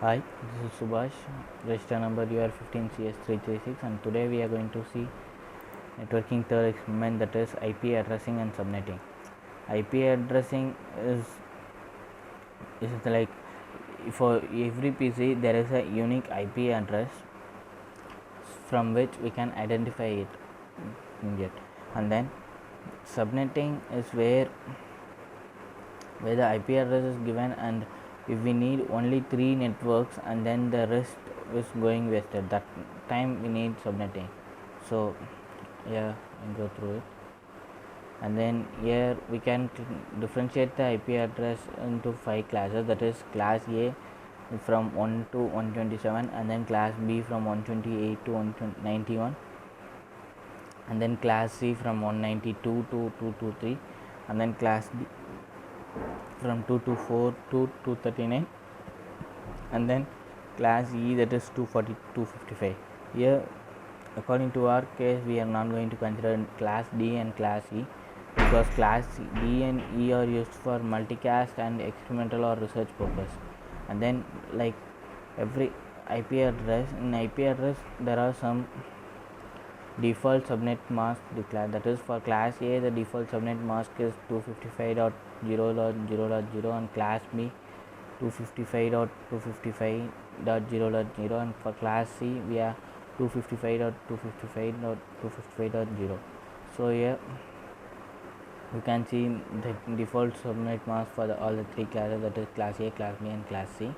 Hi, this is Subhash, register number UR15CS336, and today we are going to see networking third experiment, that is IP addressing and subnetting. IP addressing is like for every PC there is a unique IP address from which we can identify it, and then subnetting is where the IP address is given, and if we need only 3 networks and then the rest is going wasted, that time we need subnetting. So yeah, I'll go through it, and then here we can differentiate the IP address into 5 classes, that is class A from 1 to 127, and then class B from 128 to 191, and then class C from 192 to 223, and then class D from 224 to 239, and then class E, that is 240 255. Here according to our case we are not going to consider class D and class E, because class D and E are used for multicast and experimental or research purpose. And then like every IP address, in IP address there are some default subnet mask declared, that is for class A the default subnet mask is 255.0.0.0, and class B 255.255.0.0, and for class C we are 255.255.255.0. so here you can see the default subnet mask for all the 3 classes, that is class A, class B and class C.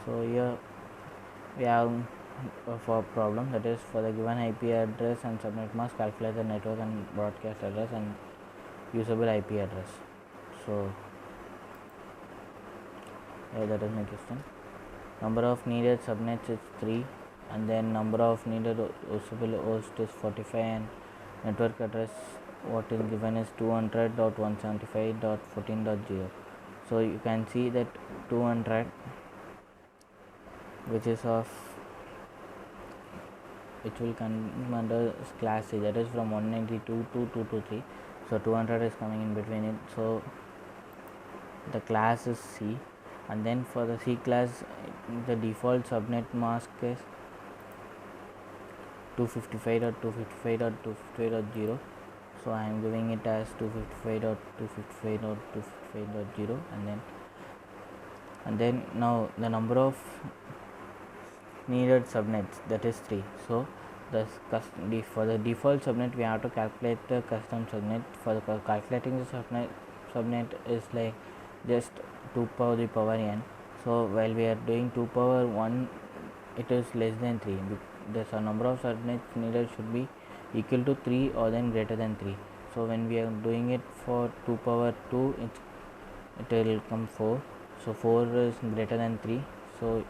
So here we have for problem, that is for the given IP address and subnet mask, calculate the network and broadcast address and usable IP address. So that is my question. Number of needed subnets is 3, and then number of needed usable host is 45, and network address what is given is 200.175.14.0. so you can see that 200, which will come under class C, that is from 192 to 223, so 200 is coming in between it, so the class is C. And then for the C class the default subnet mask is 255.255.255.0, so I am giving it as 255.255.255.0, and then now the number of needed subnets, that is 3. So for the default subnet we have to calculate the custom subnet. For the calculating the subnet is like just 2 power the power n. So while we are doing 2 power 1, it is less than 3. The number of subnets needed should be equal to 3 or then greater than 3. So when we are doing it for 2 power 2, it will come 4. So 4 is greater than 3. So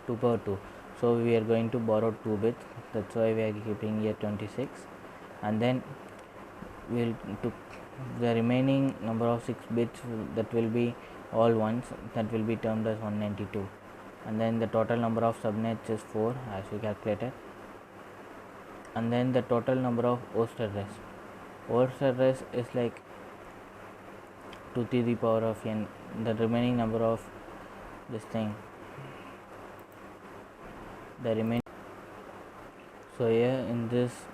2 power 2. So we are going to borrow 2 bits. That's why we are keeping here 26. And then we'll took the remaining number of 6 bits, that will be all ones, that will be termed as 192. And then the total number of subnets is 4 as we calculated. And then the total number of host address is like 2 to the power of n, the remaining number of this thing, the remaining. So here in this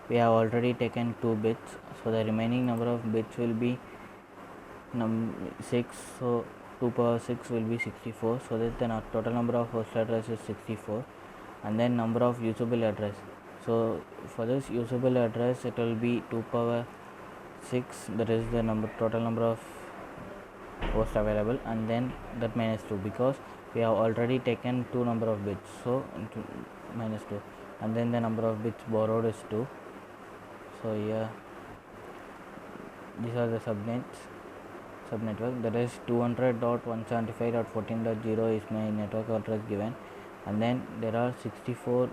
we have already taken 2 bits, so the remaining number of bits will be 6, so 2 power 6 will be 64, so that the total number of host address is 64. And then number of usable address, so for this usable address it will be 2 power 6, that is the total number of host available, and then that minus 2, because we have already taken 2 number of bits, so minus 2, and then the number of bits borrowed is 2. So here these are the subnetwork, that is 200.175.14.0 is my network address given, and then there are 64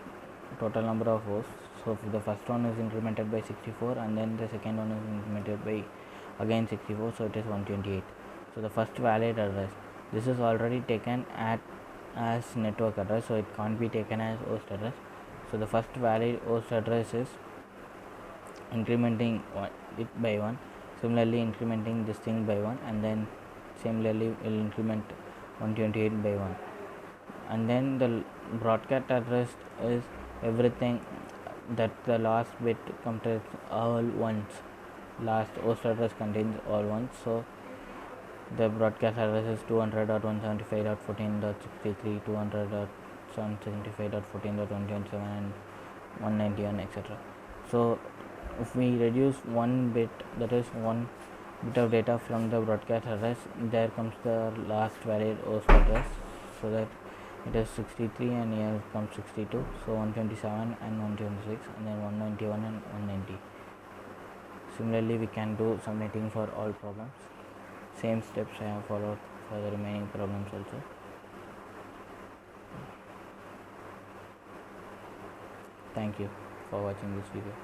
total number of hosts. So the first one is incremented by 64, and then the second one is incremented by again 64, so it is 128. So the first valid address, this is already taken as network address, so it can't be taken as host address. So the first valid host address is incrementing it by 1, similarly incrementing this thing by 1, and then similarly will increment 128 by 1. And then the broadcast address is everything that the last bit contains all ones. Last host address contains all ones. So the broadcast address is 200.175.14.63, 200.175.14.127, and 191, etc. So if we reduce one bit, that is one bit of data from the broadcast address, there comes the last valid host address, so that it is 63 and here comes 62, so 127 and 126 and then 191 and 190. Similarly, we can do subnetting for all problems. Same steps I have followed for the remaining problems also. Thank you for watching this video.